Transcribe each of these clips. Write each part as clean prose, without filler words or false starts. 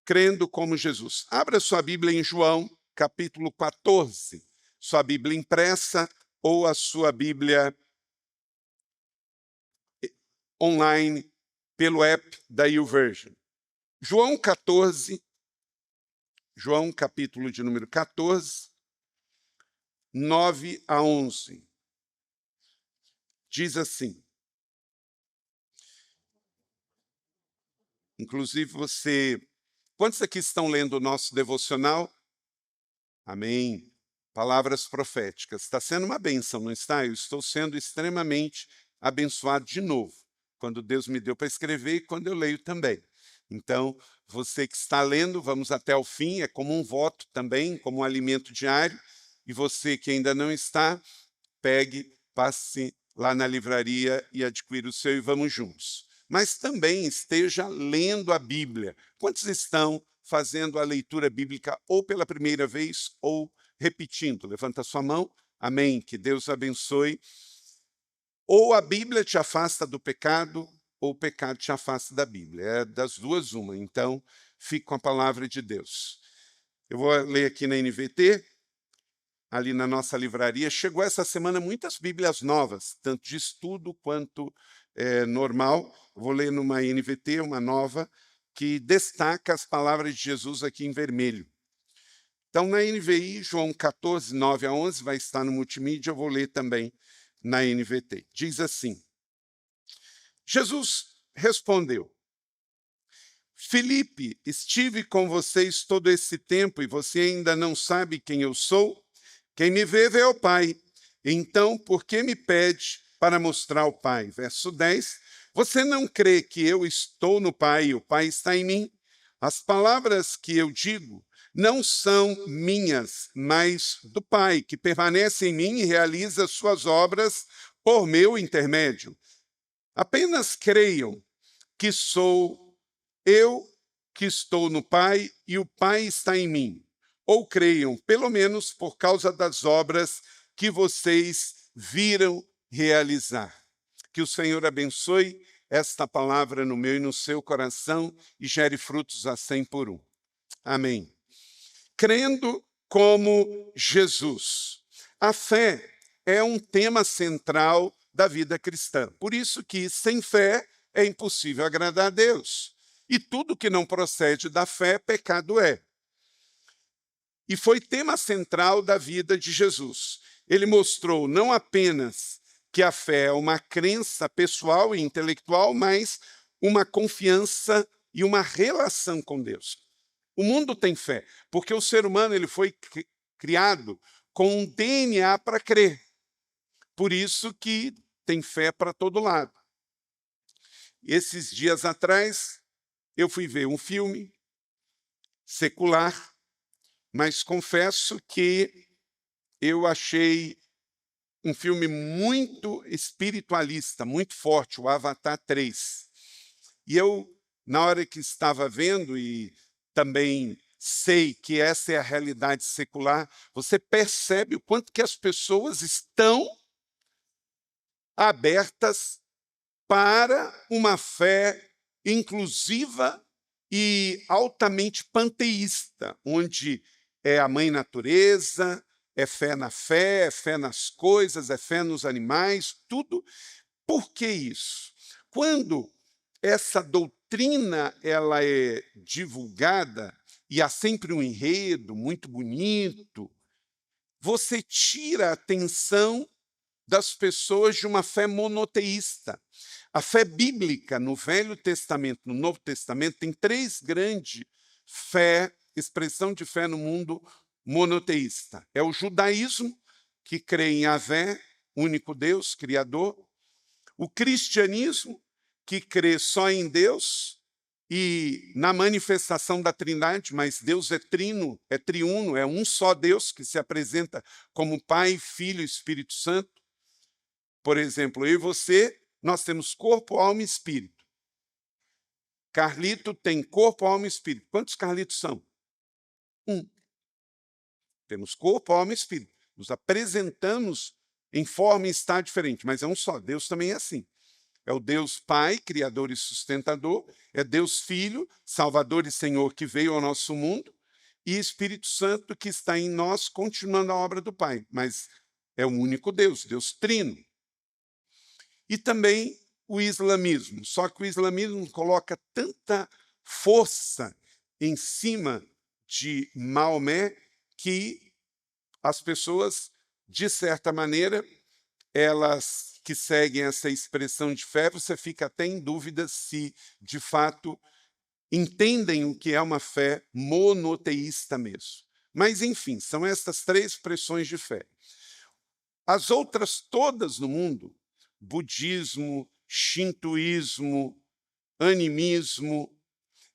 crendo como Jesus. Abra sua Bíblia em João, capítulo 14. Sua Bíblia impressa ou a sua Bíblia online pelo app da YouVersion. João 14, João capítulo de número 14, 9 a 11. Diz assim. Inclusive quantos aqui estão lendo o nosso devocional? Amém. Palavras proféticas. Está sendo uma bênção, não está? Eu estou sendo extremamente abençoado de novo, quando Deus me deu para escrever e quando eu leio também. Então, você que está lendo, vamos até o fim, é como um voto também, como um alimento diário. E você que ainda não está, pegue, passe lá na livraria e adquira o seu e vamos juntos. Mas também esteja lendo a Bíblia. Quantos estão fazendo a leitura bíblica ou pela primeira vez ou repetindo? Levanta a sua mão. Amém. Que Deus abençoe. Ou a Bíblia te afasta do pecado, ou o pecado te afasta da Bíblia. É das duas uma. Então, fique com a palavra de Deus. Eu vou ler aqui na NVT, ali na nossa livraria. Chegou essa semana muitas Bíblias novas, tanto de estudo quanto normal. Vou ler numa NVT, uma nova, que destaca as palavras de Jesus aqui em vermelho. Então, na NVI, João 14, 9 a 11, vai estar no multimídia, eu vou ler também na NVT. Diz assim, Jesus respondeu, Filipe, estive com vocês todo esse tempo e você ainda não sabe quem eu sou? Quem me vê o Pai. Então, por que me pede para mostrar o Pai? Verso 10. Você não crê que eu estou no Pai e o Pai está em mim? As palavras que eu digo não são minhas, mas do Pai, que permanece em mim e realiza suas obras por meu intermédio. Apenas creiam que sou eu que estou no Pai e o Pai está em mim. Ou creiam, pelo menos por causa das obras que vocês viram realizar. Que o Senhor abençoe esta palavra no meu e no seu coração e gere frutos a 100 por 1. Amém. Crendo como Jesus. A fé é um tema central da vida cristã. Por isso que sem fé é impossível agradar a Deus. E tudo que não procede da fé, pecado é. E foi tema central da vida de Jesus. Ele mostrou não apenas que a fé é uma crença pessoal e intelectual, mas uma confiança e uma relação com Deus. O mundo tem fé, porque o ser humano ele foi criado com um DNA para crer. Por isso que tem fé para todo lado. Esses dias atrás, eu fui ver um filme secular, mas confesso que eu achei um filme muito espiritualista, muito forte, o Avatar 3. E eu, na hora que estava vendo, e também sei que essa é a realidade secular, você percebe o quanto que as pessoas estão abertas para uma fé inclusiva e altamente panteísta, onde é a mãe natureza, é fé nas coisas, é fé nos animais, tudo. Por que isso? Quando essa doutrina ela é divulgada, e há sempre um enredo muito bonito, você tira a atenção das pessoas de uma fé monoteísta. A fé bíblica no Velho Testamento, no Novo Testamento, tem três grandes expressão de fé no mundo monoteísta. É o judaísmo, que crê em Yahvé, único Deus, Criador. O cristianismo, que crê só em Deus e na manifestação da Trindade, mas Deus é trino, é triuno, é um só Deus que se apresenta como Pai, Filho e Espírito Santo. Por exemplo, eu e você, nós temos corpo, alma e espírito. Carlito tem corpo, alma e espírito. Quantos Carlitos são? Um. Temos corpo, alma e espírito. Nos apresentamos em forma e estado diferente, mas é um só. Deus também é assim. é o Deus Pai, Criador e sustentador, é Deus Filho, Salvador e Senhor que veio ao nosso mundo, e Espírito Santo que está em nós, continuando a obra do Pai. Mas é o único Deus, Deus Trino. E também o islamismo. Só que o islamismo coloca tanta força em cima de Maomé que as pessoas, de certa maneira, elas que seguem essa expressão de fé, você fica até em dúvida se, de fato, entendem o que é uma fé monoteísta mesmo. Mas, enfim, são essas três expressões de fé. As outras todas no mundo, budismo, shintoísmo, animismo,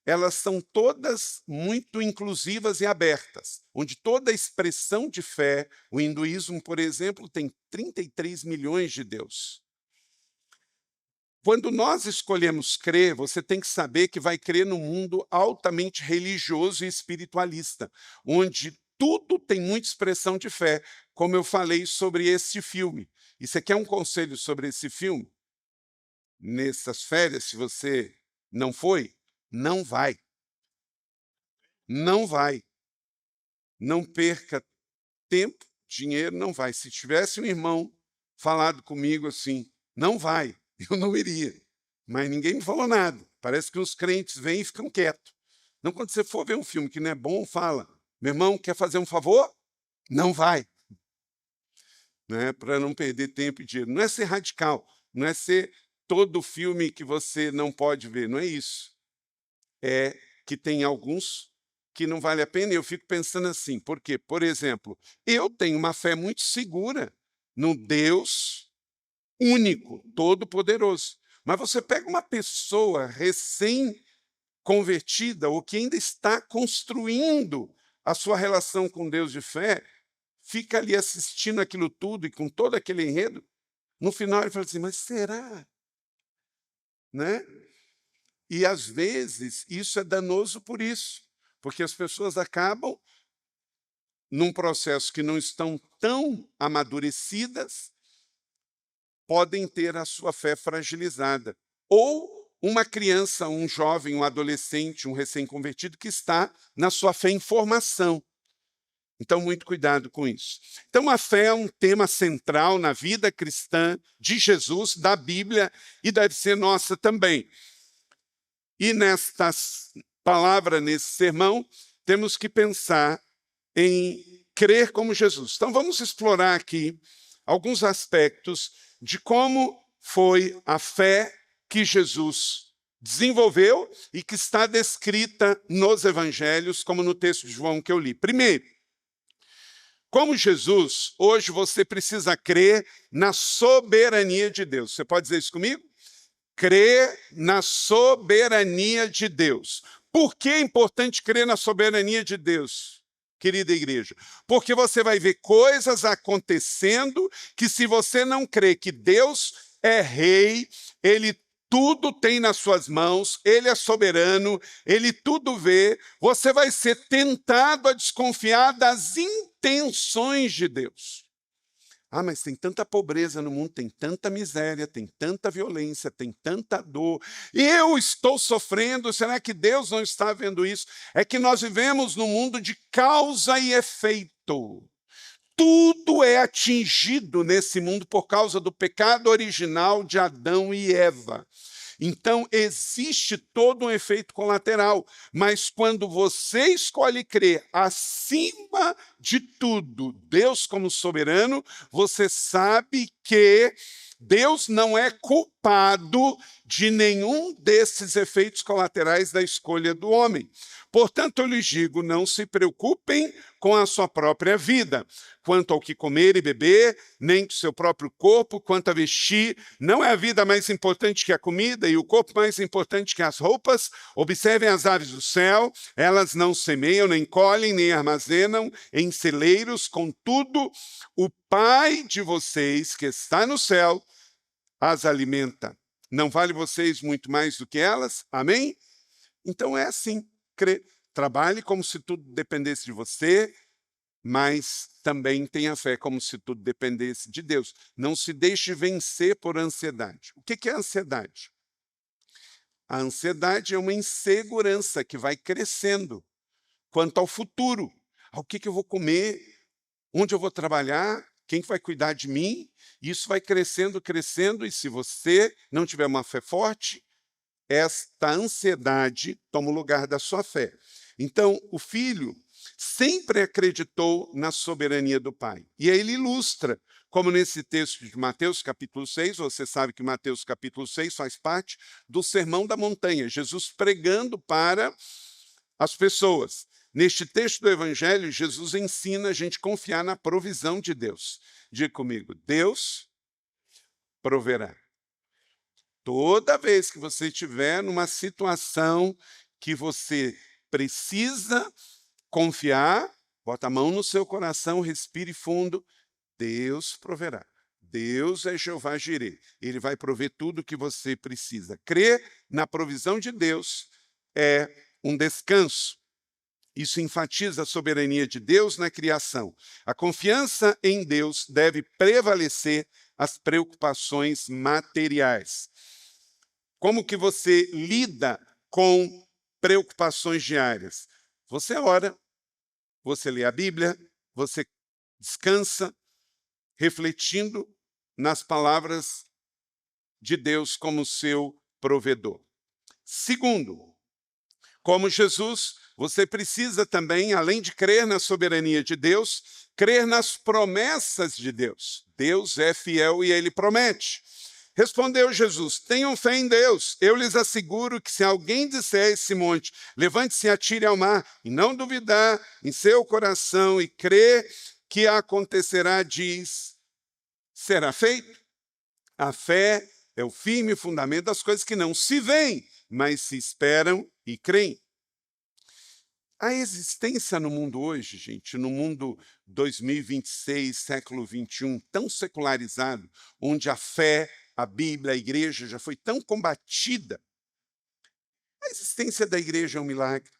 elas são todas muito inclusivas e abertas, onde toda expressão de fé, o hinduísmo, por exemplo, tem 33 milhões de deuses. Quando nós escolhemos crer, você tem que saber que vai crer num mundo altamente religioso e espiritualista, onde tudo tem muita expressão de fé, como eu falei sobre esse filme. E você quer um conselho sobre esse filme? Nessas férias, se você não foi, não vai. Não vai. Não perca tempo, dinheiro, não vai. Se tivesse um irmão falado comigo assim, não vai, eu não iria. Mas ninguém me falou nada. Parece que os crentes vêm e ficam quietos. Não, quando você for ver um filme que não é bom, fala, meu irmão, quer fazer um favor? Não vai. Né? Para não perder tempo e dinheiro. Não é ser radical, não é ser todo filme que você não pode ver, não é isso. É que tem alguns que não vale a pena, e eu fico pensando assim, por quê? Por exemplo, eu tenho uma fé muito segura no Deus único, todo-poderoso. Mas você pega uma pessoa recém-convertida, ou que ainda está construindo a sua relação com Deus de fé, fica ali assistindo aquilo tudo e com todo aquele enredo, no final ele fala assim, mas será? Né? E, às vezes, isso é danoso por isso, porque as pessoas acabam num processo que não estão tão amadurecidas, podem ter a sua fé fragilizada. Ou uma criança, um jovem, um adolescente, um recém-convertido que está na sua fé em formação. Então, muito cuidado com isso. Então, a fé é um tema central na vida cristã de Jesus, da Bíblia, e deve ser nossa também. E nesta palavra, nesse sermão, temos que pensar em crer como Jesus. Então, vamos explorar aqui alguns aspectos de como foi a fé que Jesus desenvolveu e que está descrita nos evangelhos, como no texto de João que eu li. Primeiro, como Jesus, hoje você precisa crer na soberania de Deus. Você pode dizer isso comigo? Crer na soberania de Deus. Por que é importante crer na soberania de Deus, querida igreja? Porque você vai ver coisas acontecendo que, se você não crê que Deus é rei, Ele tudo tem nas suas mãos, Ele é soberano, Ele tudo vê, você vai ser tentado a desconfiar das intenções de Deus. Ah, mas tem tanta pobreza no mundo, tem tanta miséria, tem tanta violência, tem tanta dor. Eu estou sofrendo, será que Deus não está vendo isso? É que nós vivemos num mundo de causa e efeito. Tudo é atingido nesse mundo por causa do pecado original de Adão e Eva. Então, existe todo um efeito colateral, mas quando você escolhe crer acima de tudo, Deus como soberano, você sabe que Deus não é culpado de nenhum desses efeitos colaterais da escolha do homem. Portanto, eu lhes digo, não se preocupem com a sua própria vida, quanto ao que comer e beber, nem do seu próprio corpo, quanto a vestir. Não é a vida mais importante que a comida e o corpo mais importante que as roupas? Observem as aves do céu, elas não semeiam, nem colhem, nem armazenam em celeiros, contudo, o Pai de vocês, que está no céu, as alimenta. Não vale vocês muito mais do que elas? Amém? Então é assim. Trabalhe como se tudo dependesse de você, mas também tenha fé, como se tudo dependesse de Deus. Não se deixe vencer por ansiedade. O que é ansiedade? A ansiedade é uma insegurança que vai crescendo quanto ao futuro. Ao que eu vou comer? Onde eu vou trabalhar? Quem vai cuidar de mim? Isso vai crescendo, crescendo, e se você não tiver uma fé forte, esta ansiedade toma o lugar da sua fé. Então, o filho sempre acreditou na soberania do pai. E aí ele ilustra, como nesse texto de Mateus capítulo 6, você sabe que Mateus capítulo 6 faz parte do Sermão da Montanha, Jesus pregando para as pessoas. Neste texto do Evangelho, Jesus ensina a gente confiar na provisão de Deus. Diga comigo, Deus proverá. Toda vez que você estiver numa situação que você precisa confiar, bota a mão no seu coração, respire fundo, Deus proverá. Deus é Jeová Jireh. Ele vai prover tudo o que você precisa. Crer na provisão de Deus é um descanso. Isso enfatiza a soberania de Deus na criação. A confiança em Deus deve prevalecer as preocupações materiais. Como que você lida com preocupações diárias? Você ora, você lê a Bíblia, você descansa, refletindo nas palavras de Deus como seu provedor. Segundo, como Jesus, você precisa também, além de crer na soberania de Deus, crer nas promessas de Deus. Deus é fiel e ele promete. Respondeu Jesus, tenham fé em Deus. Eu lhes asseguro que se alguém disser a esse monte, levante-se e atire ao mar, e não duvidar em seu coração e crer que acontecerá, diz, será feito. A fé é o firme fundamento das coisas que não se veem, mas se esperam e creem. A existência no mundo hoje, gente, no mundo 2026, século 21, tão secularizado, onde a fé, a Bíblia, a igreja já foi tão combatida, a existência da igreja é um milagre,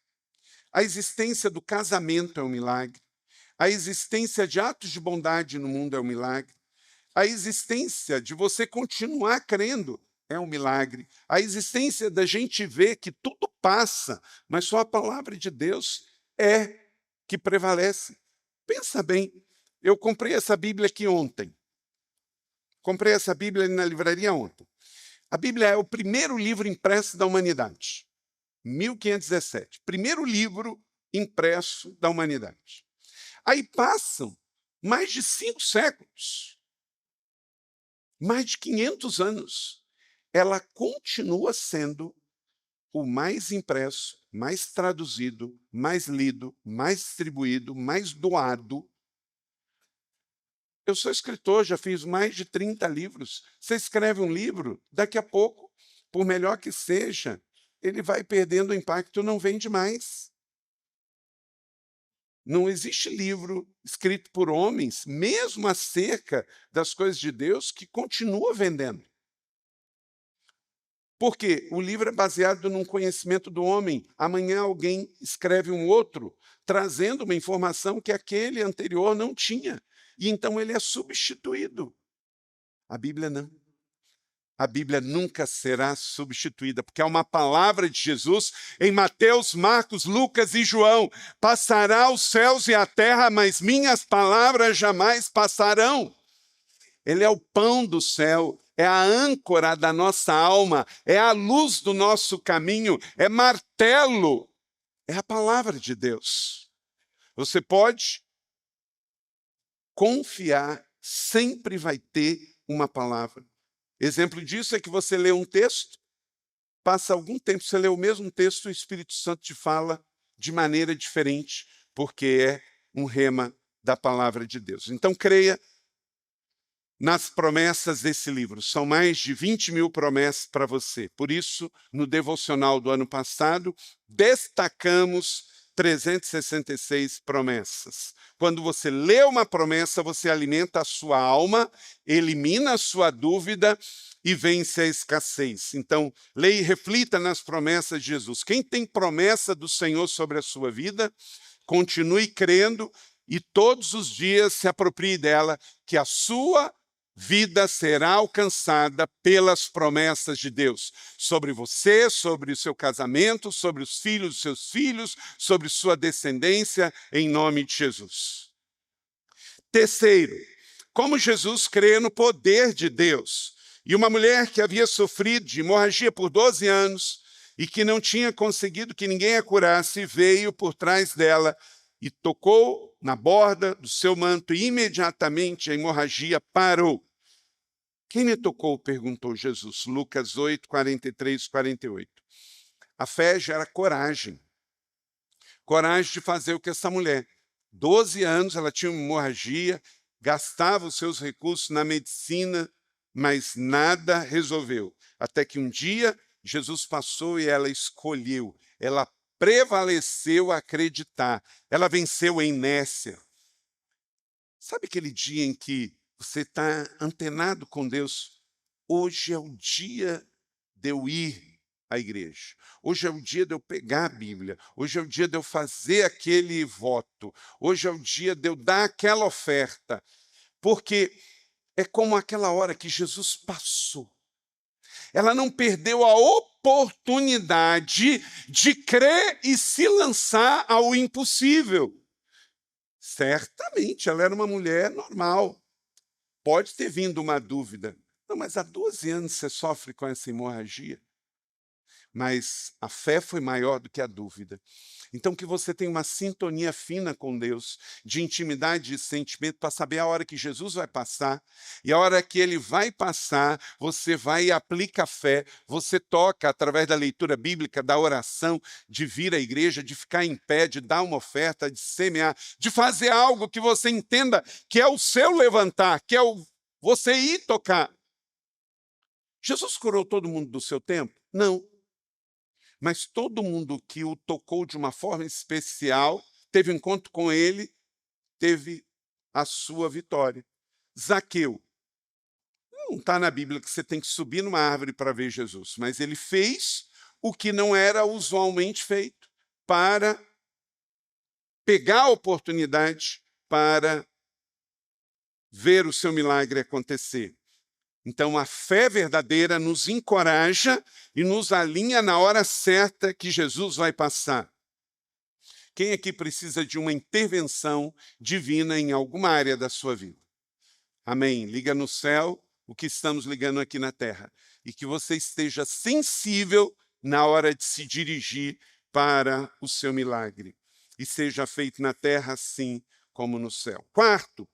a existência do casamento é um milagre, a existência de atos de bondade no mundo é um milagre, a existência de você continuar crendo é um milagre. A existência da gente ver que tudo passa, mas só a palavra de Deus é que prevalece. Pensa bem, eu comprei essa Bíblia aqui ontem. Comprei essa Bíblia na livraria ontem. A Bíblia é o primeiro livro impresso da humanidade. 1517. Primeiro livro impresso da humanidade. Aí passam mais de 5 séculos. Mais de 500 anos. Ela continua sendo o mais impresso, mais traduzido, mais lido, mais distribuído, mais doado. Eu sou escritor, já fiz mais de 30 livros. Você escreve um livro, daqui a pouco, por melhor que seja, ele vai perdendo o impacto, não vende mais. Não existe livro escrito por homens, mesmo acerca das coisas de Deus, que continua vendendo. Porque o livro é baseado num conhecimento do homem. Amanhã alguém escreve um outro, trazendo uma informação que aquele anterior não tinha. E então ele é substituído. A Bíblia não. A Bíblia nunca será substituída, porque é uma palavra de Jesus em Mateus, Marcos, Lucas e João. Passará os céus e a terra, mas minhas palavras jamais passarão. Ele é o pão do céu, é a âncora da nossa alma, é a luz do nosso caminho, é martelo, é a palavra de Deus. Você pode confiar, sempre vai ter uma palavra. Exemplo disso é que você lê um texto, passa algum tempo, você lê o mesmo texto, o Espírito Santo te fala de maneira diferente, porque é um rema da palavra de Deus. Então creia nas promessas desse livro. São mais de 20.000 promessas para você. Por isso, no devocional do ano passado, destacamos 366 promessas. Quando você lê uma promessa, você alimenta a sua alma, elimina a sua dúvida e vence a escassez. Então, leia e reflita nas promessas de Jesus. Quem tem promessa do Senhor sobre a sua vida, continue crendo e todos os dias se aproprie dela, que a sua vida será alcançada pelas promessas de Deus sobre você, sobre o seu casamento, sobre os filhos dos seus filhos, sobre sua descendência, em nome de Jesus. Terceiro, como Jesus crê no poder de Deus. E uma mulher que havia sofrido de hemorragia por 12 anos e que não tinha conseguido que ninguém a curasse, veio por trás dela e tocou na borda do seu manto e imediatamente a hemorragia parou. Quem me tocou? Perguntou Jesus. Lucas 8, 43, 48. A fé gera coragem. Coragem de fazer o que essa mulher. 12 anos ela tinha uma hemorragia, gastava os seus recursos na medicina, mas nada resolveu. Até que um dia Jesus passou e ela escolheu. Ela prevaleceu a acreditar. Ela venceu a inércia. Sabe aquele dia em que você está antenado com Deus? Hoje é o dia de eu ir à igreja. Hoje é o dia de eu pegar a Bíblia. Hoje é o dia de eu fazer aquele voto. Hoje é o dia de eu dar aquela oferta. Porque é como aquela hora que Jesus passou. Ela não perdeu a oportunidade de crer e se lançar ao impossível. Certamente, ela era uma mulher normal. Pode ter vindo uma dúvida. Não, mas há 12 anos você sofre com essa hemorragia. Mas a fé foi maior do que a dúvida. Então, que você tenha uma sintonia fina com Deus, de intimidade, de sentimento, para saber a hora que Jesus vai passar. E a hora que Ele vai passar, você vai e aplica a fé, você toca através da leitura bíblica, da oração, de vir à igreja, de ficar em pé, de dar uma oferta, de semear, de fazer algo que você entenda que é o seu levantar, que é você ir tocar. Jesus curou todo mundo do seu tempo? Não. Mas todo mundo que o tocou de uma forma especial, teve um encontro com ele, teve a sua vitória. Zaqueu. Não está na Bíblia que você tem que subir numa árvore para ver Jesus, mas ele fez o que não era usualmente feito, para pegar a oportunidade para ver o seu milagre acontecer. Então, a fé verdadeira nos encoraja e nos alinha na hora certa que Jesus vai passar. Quem aqui precisa de uma intervenção divina em alguma área da sua vida? Amém. Liga no céu o que estamos ligando aqui na terra. E que você esteja sensível na hora de se dirigir para o seu milagre. E seja feito na terra assim como no céu. Quarto,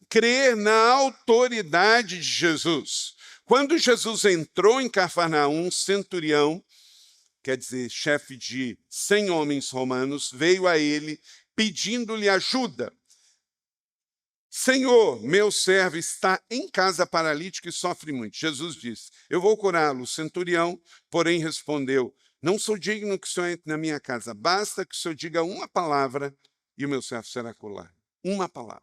crer na autoridade de Jesus. Quando Jesus entrou em Cafarnaum, um centurião, quer dizer, chefe de 100 homens romanos, veio a ele pedindo-lhe ajuda. Senhor, meu servo está em casa paralítico e sofre muito. Jesus disse, eu vou curá-lo. O centurião, porém, respondeu, não sou digno que o senhor entre na minha casa. Basta que o senhor diga uma palavra e o meu servo será curado. Uma palavra.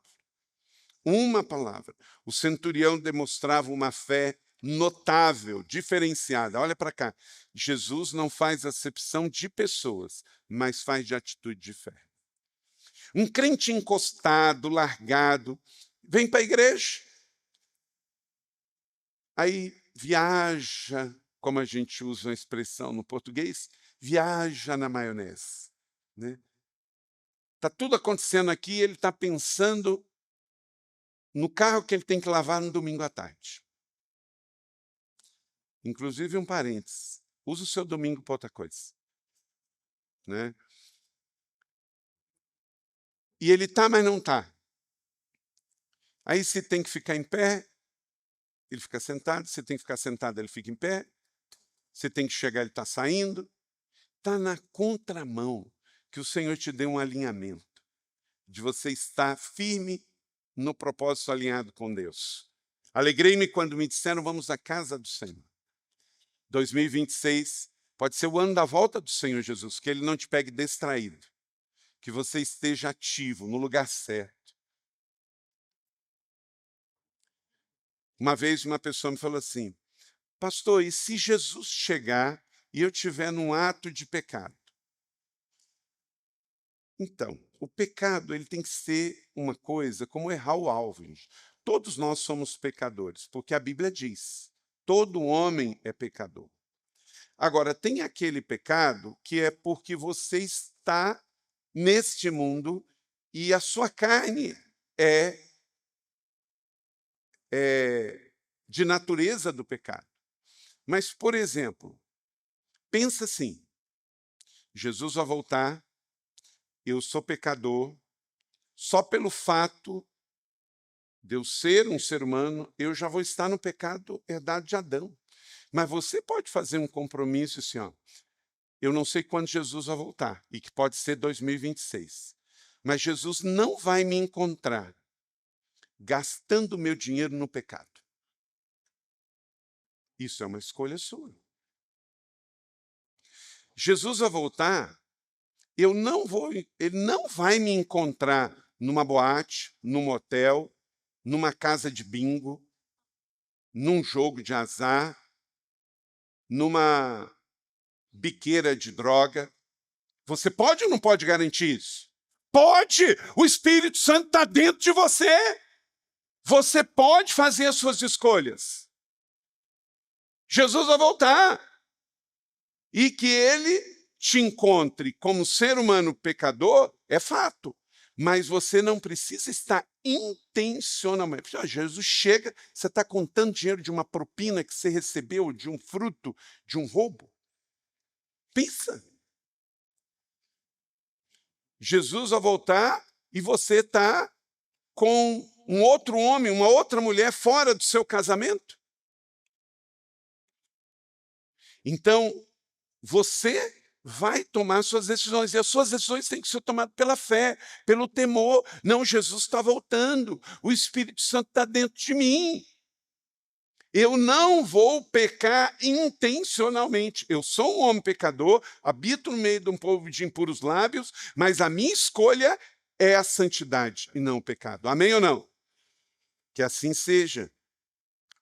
Uma palavra. O centurião demonstrava uma fé notável, diferenciada. Olha para cá. Jesus não faz acepção de pessoas, mas faz de atitude de fé. Um crente encostado, largado, vem para a igreja. Aí viaja, como a gente usa uma expressão no português, viaja na maionese. Né? Tá tudo acontecendo aqui, ele está pensando no carro que ele tem que lavar no domingo à tarde. Inclusive, um parênteses, usa o seu domingo para outra coisa. Né? E ele está, mas não está. Aí se tem que ficar em pé, ele fica sentado. Se tem que ficar sentado, ele fica em pé. Se tem que chegar, ele está saindo. Está na contramão que o Senhor te dê um alinhamento, de você estar firme no propósito alinhado com Deus. Alegrei-me quando me disseram, vamos à casa do Senhor. 2026 pode ser o ano da volta do Senhor Jesus, que Ele não te pegue distraído, que você esteja ativo, no lugar certo. Uma vez uma pessoa me falou assim, pastor, e se Jesus chegar e eu estiver num ato de pecado? Então, o pecado ele tem que ser uma coisa como errar o alvo, gente. Todos nós somos pecadores, porque a Bíblia diz: todo homem é pecador. Agora, tem aquele pecado que é porque você está neste mundo e a sua carne é, de natureza do pecado. Mas, por exemplo, pensa assim: Jesus vai voltar, eu sou pecador, só pelo fato de eu ser um ser humano, eu já vou estar no pecado herdado de Adão. Mas você pode fazer um compromisso assim, ó. Eu não sei quando Jesus vai voltar, e que pode ser 2026. Mas Jesus não vai me encontrar gastando meu dinheiro no pecado. Isso é uma escolha sua. Jesus vai voltar, ele não vai me encontrar numa boate, num motel, numa casa de bingo, num jogo de azar, numa biqueira de droga. Você pode ou não pode garantir isso? Pode! O Espírito Santo está dentro de você. Você pode fazer as suas escolhas. Jesus vai voltar. E que ele te encontre como ser humano pecador é fato. Mas você não precisa estar intencionalmente. Jesus chega, você está contando dinheiro de uma propina que você recebeu, de um fruto, de um roubo. Pensa. Jesus vai voltar e você está com um outro homem, uma outra mulher fora do seu casamento. Então, você vai tomar suas decisões, e as suas decisões têm que ser tomadas pela fé, pelo temor. Não, Jesus está voltando, o Espírito Santo está dentro de mim. Eu não vou pecar intencionalmente. Eu sou um homem pecador, habito no meio de um povo de impuros lábios, mas a minha escolha é a santidade e não o pecado. Amém ou não? Que assim seja.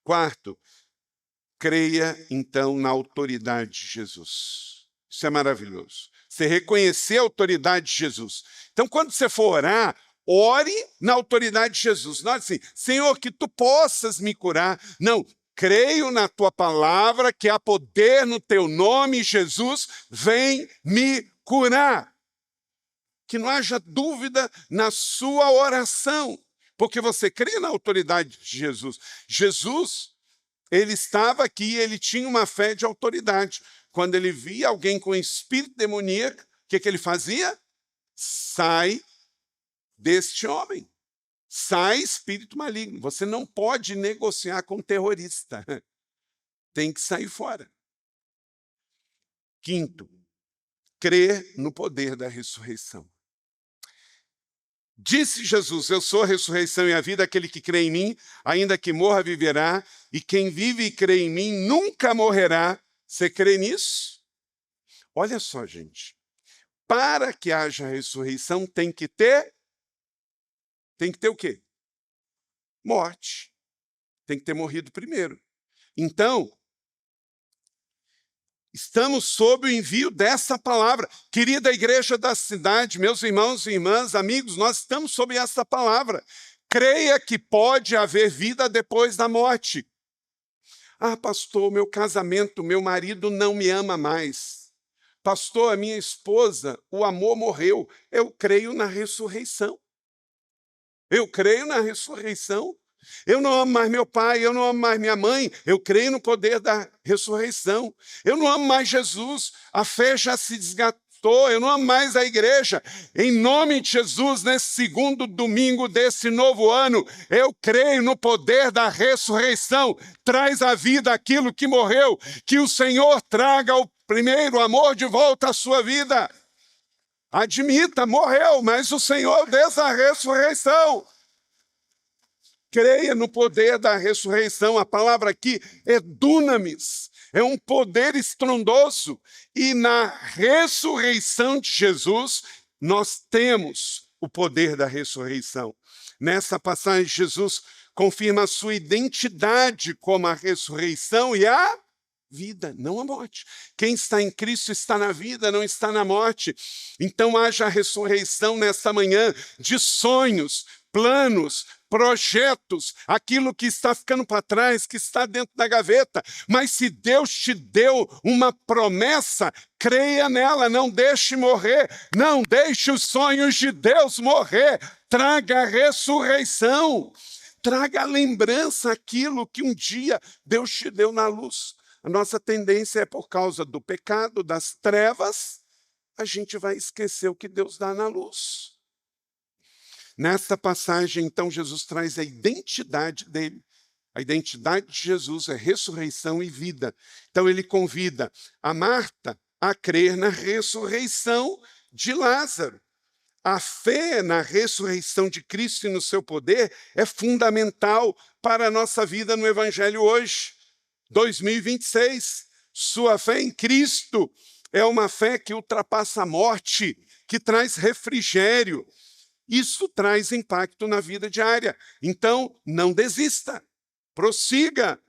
Quarto, creia então na autoridade de Jesus. Isso é maravilhoso. Você reconhecer a autoridade de Jesus. Então, quando você for orar, ore na autoridade de Jesus. Não é assim, Senhor, que tu possas me curar. Não, creio na tua palavra, que há poder no teu nome, Jesus, vem me curar. Que não haja dúvida na sua oração, porque você crê na autoridade de Jesus. Jesus, ele estava aqui, ele tinha uma fé de autoridade. Quando ele via alguém com espírito demoníaco, o que ele fazia? Sai deste homem. Sai espírito maligno. Você não pode negociar com terrorista. Tem que sair fora. Quinto, crer no poder da ressurreição. Disse Jesus: eu sou a ressurreição e a vida, aquele que crê em mim, ainda que morra, viverá, e quem vive e crê em mim nunca morrerá. Você crê nisso? Olha só, gente. Para que haja ressurreição, tem que ter o quê? Morte. Tem que ter morrido primeiro. Então, estamos sob o envio dessa palavra. Querida igreja da cidade, meus irmãos e irmãs, amigos, nós estamos sob essa palavra. Creia que pode haver vida depois da morte. Ah, pastor, meu casamento, meu marido não me ama mais. Pastor, a minha esposa, o amor morreu. Eu creio na ressurreição. Eu creio na ressurreição. Eu não amo mais meu pai, eu não amo mais minha mãe, eu creio no poder da ressurreição. Eu não amo mais Jesus, a fé já se desgastou, eu não amo mais a igreja. Em nome de Jesus, nesse segundo domingo desse novo ano, eu creio no poder da ressurreição. Traz à vida aquilo que morreu, que o Senhor traga o primeiro amor de volta à sua vida. Admita, morreu, mas o Senhor deu a ressurreição. Creia no poder da ressurreição. A palavra aqui é dunamis, é um poder estrondoso. E na ressurreição de Jesus, nós temos o poder da ressurreição. Nessa passagem, Jesus confirma a sua identidade como a ressurreição e a vida, não a morte. Quem está em Cristo está na vida, não está na morte. Então haja a ressurreição nesta manhã de sonhos, planos, projetos, aquilo que está ficando para trás, que está dentro da gaveta. Mas se Deus te deu uma promessa, creia nela, não deixe morrer, não deixe os sonhos de Deus morrer. Traga a ressurreição, traga a lembrança aquilo que um dia Deus te deu na luz. A nossa tendência é, por causa do pecado, das trevas, a gente vai esquecer o que Deus dá na luz. Nesta passagem, então, Jesus traz a identidade dele. A identidade de Jesus é ressurreição e vida. Então, ele convida a Marta a crer na ressurreição de Lázaro. A fé na ressurreição de Cristo e no seu poder é fundamental para a nossa vida no Evangelho hoje. 2026, sua fé em Cristo é uma fé que ultrapassa a morte, que traz refrigério. Isso traz impacto na vida diária. Então, não desista, prossiga,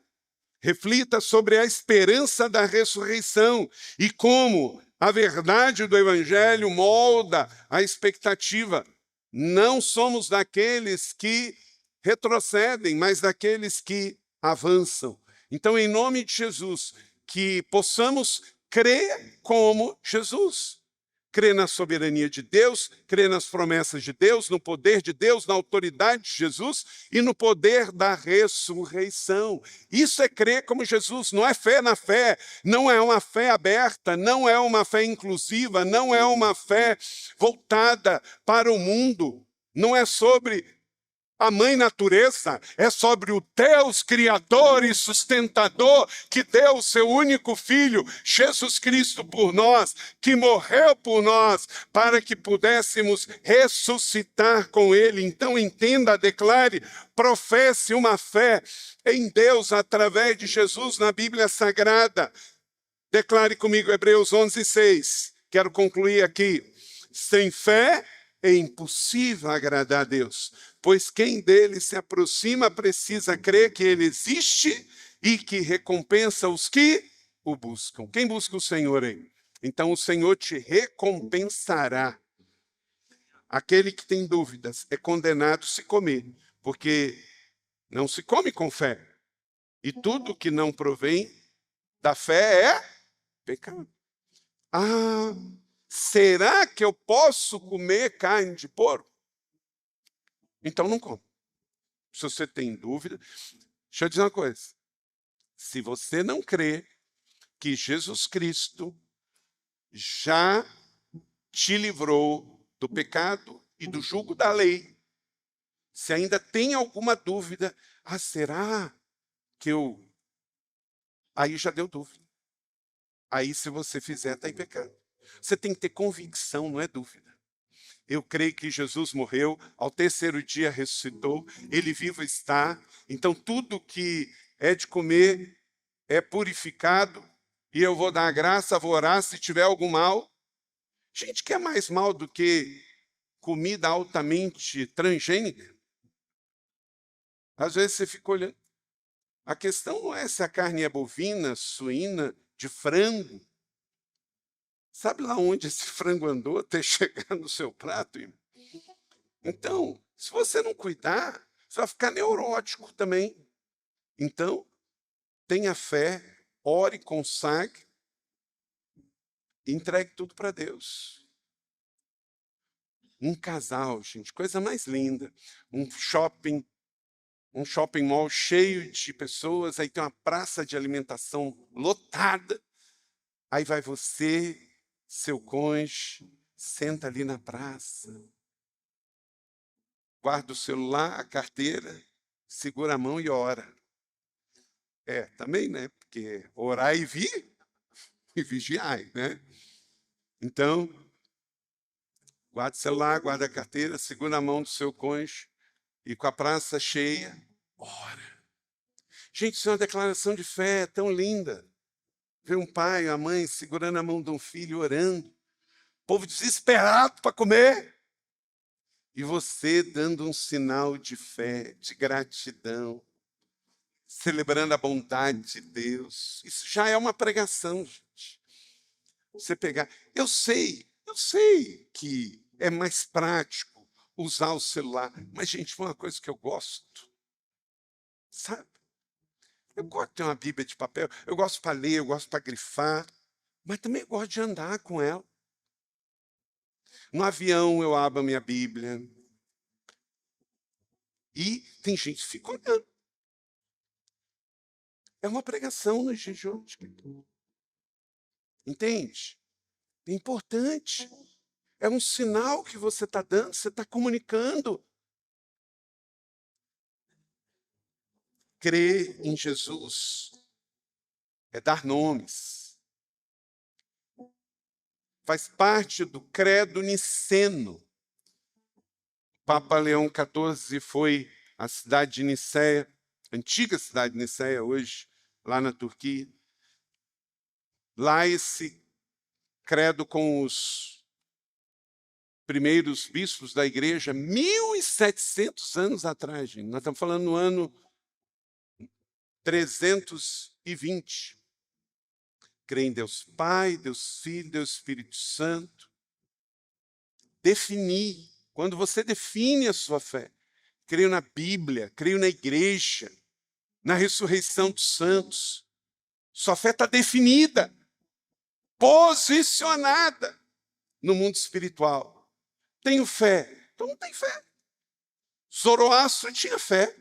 reflita sobre a esperança da ressurreição e como a verdade do Evangelho molda a expectativa. Não somos daqueles que retrocedem, mas daqueles que avançam. Então, em nome de Jesus, que possamos crer como Jesus. Crer na soberania de Deus, crer nas promessas de Deus, no poder de Deus, na autoridade de Jesus e no poder da ressurreição. Isso é crer como Jesus, não é fé na fé, não é uma fé aberta, não é uma fé inclusiva, não é uma fé voltada para o mundo, não é sobre a mãe natureza, é sobre o Deus criador e sustentador que deu o seu único filho, Jesus Cristo, por nós, que morreu por nós, para que pudéssemos ressuscitar com ele. Então entenda, declare, professe uma fé em Deus através de Jesus na Bíblia Sagrada. Declare comigo Hebreus 11:6. Quero concluir aqui. Sem fé é impossível agradar a Deus, pois quem dele se aproxima precisa crer que ele existe e que recompensa os que o buscam. Quem busca o Senhor aí? Então o Senhor te recompensará. Aquele que tem dúvidas é condenado a se comer, porque não se come com fé. E tudo que não provém da fé é pecado. Ah, será que eu posso comer carne de porco? Então não come. Se você tem dúvida, deixa eu dizer uma coisa. Se você não crê que Jesus Cristo já te livrou do pecado e do jugo da lei, se ainda tem alguma dúvida, será que eu... Aí já deu dúvida. Aí se você fizer, está em pecado. Você tem que ter convicção, não é dúvida. Eu creio que Jesus morreu, ao terceiro dia ressuscitou, ele vivo está, então tudo que é de comer é purificado, e eu vou dar a graça, vou orar se tiver algum mal. Gente, quer mais mal do que comida altamente transgênica? Às vezes você fica olhando. A questão não é se a carne é bovina, suína, de frango. Sabe lá onde esse frango andou até chegar no seu prato, irmão? Então, se você não cuidar, você vai ficar neurótico também. Então, tenha fé, ore, consagre, entregue tudo para Deus. Um casal, gente, coisa mais linda. Um shopping mall cheio de pessoas, aí tem uma praça de alimentação lotada. Aí vai você, seu cônjuge, senta ali na praça, guarda o celular, a carteira, segura a mão e ora. Também, né? Porque orar e vigiar, né? Então, guarda o celular, guarda a carteira, segura a mão do seu cônjuge e com a praça cheia, ora. Gente, isso é uma declaração de fé tão linda. Ver um pai, a mãe segurando a mão de um filho, orando. Povo desesperado para comer. E você dando um sinal de fé, de gratidão. celebrando a bondade de Deus. Isso já é uma pregação, gente. Você pegar. Eu sei que é mais prático usar o celular, mas, gente, foi uma coisa que eu gosto, sabe? Eu gosto de ter uma Bíblia de papel, eu gosto para ler, eu gosto para grifar, mas também gosto de andar com ela. No avião eu abro a minha Bíblia e tem gente que fica olhando. É uma pregação nos dias de hoje. Entende? É importante. É um sinal que você está dando, você está comunicando. Crer em Jesus é dar nomes. Faz parte do credo niceno. Papa Leão XIV foi à cidade de Nicéia, antiga cidade de Nicéia, hoje, lá na Turquia. Lá esse credo com os primeiros bispos da igreja, 1.700 anos atrás, gente. Nós estamos falando no ano 320. Crê em Deus Pai, Deus Filho, Deus Espírito Santo. Definir. Quando você define a sua fé, creio na Bíblia, creio na igreja, na ressurreição dos santos. Sua fé está definida, posicionada no mundo espiritual. Tenho fé. Então não tem fé. Zoroastro tinha fé.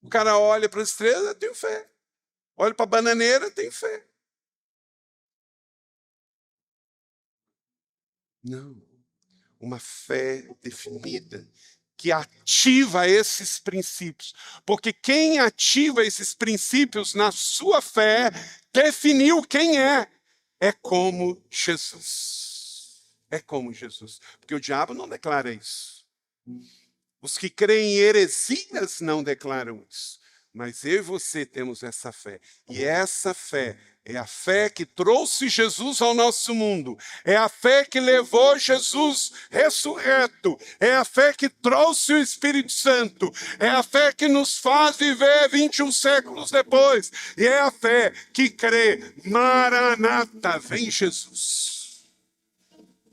O cara olha para a estrela, tenho fé. Olha para a bananeira, tenho fé. Não. Uma fé definida, que ativa esses princípios. Porque quem ativa esses princípios na sua fé, definiu quem é. É como Jesus. É como Jesus. Porque o diabo não declara isso. Os que creem em heresias não declaram isso. Mas eu e você temos essa fé. E essa fé é a fé que trouxe Jesus ao nosso mundo. É a fé que levou Jesus ressurreto. É a fé que trouxe o Espírito Santo. É a fé que nos faz viver 21 séculos depois. E é a fé que crê, Maranata, vem Jesus.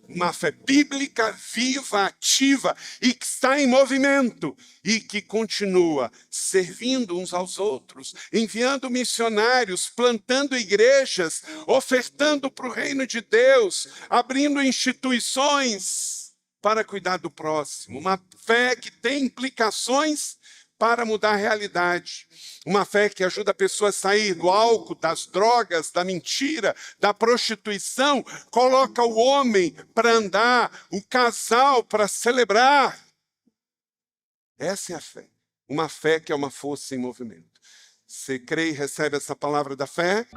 Uma fé bíblica, viva, ativa e que está em movimento e que continua servindo uns aos outros, enviando missionários, plantando igrejas, ofertando para o reino de Deus, abrindo instituições para cuidar do próximo. Uma fé que tem implicações para mudar a realidade. Uma fé que ajuda a pessoa a sair do álcool, das drogas, da mentira, da prostituição, coloca o homem para andar, o casal para celebrar. Essa é a fé. Uma fé que é uma força em movimento. Você crê e recebe essa palavra da fé?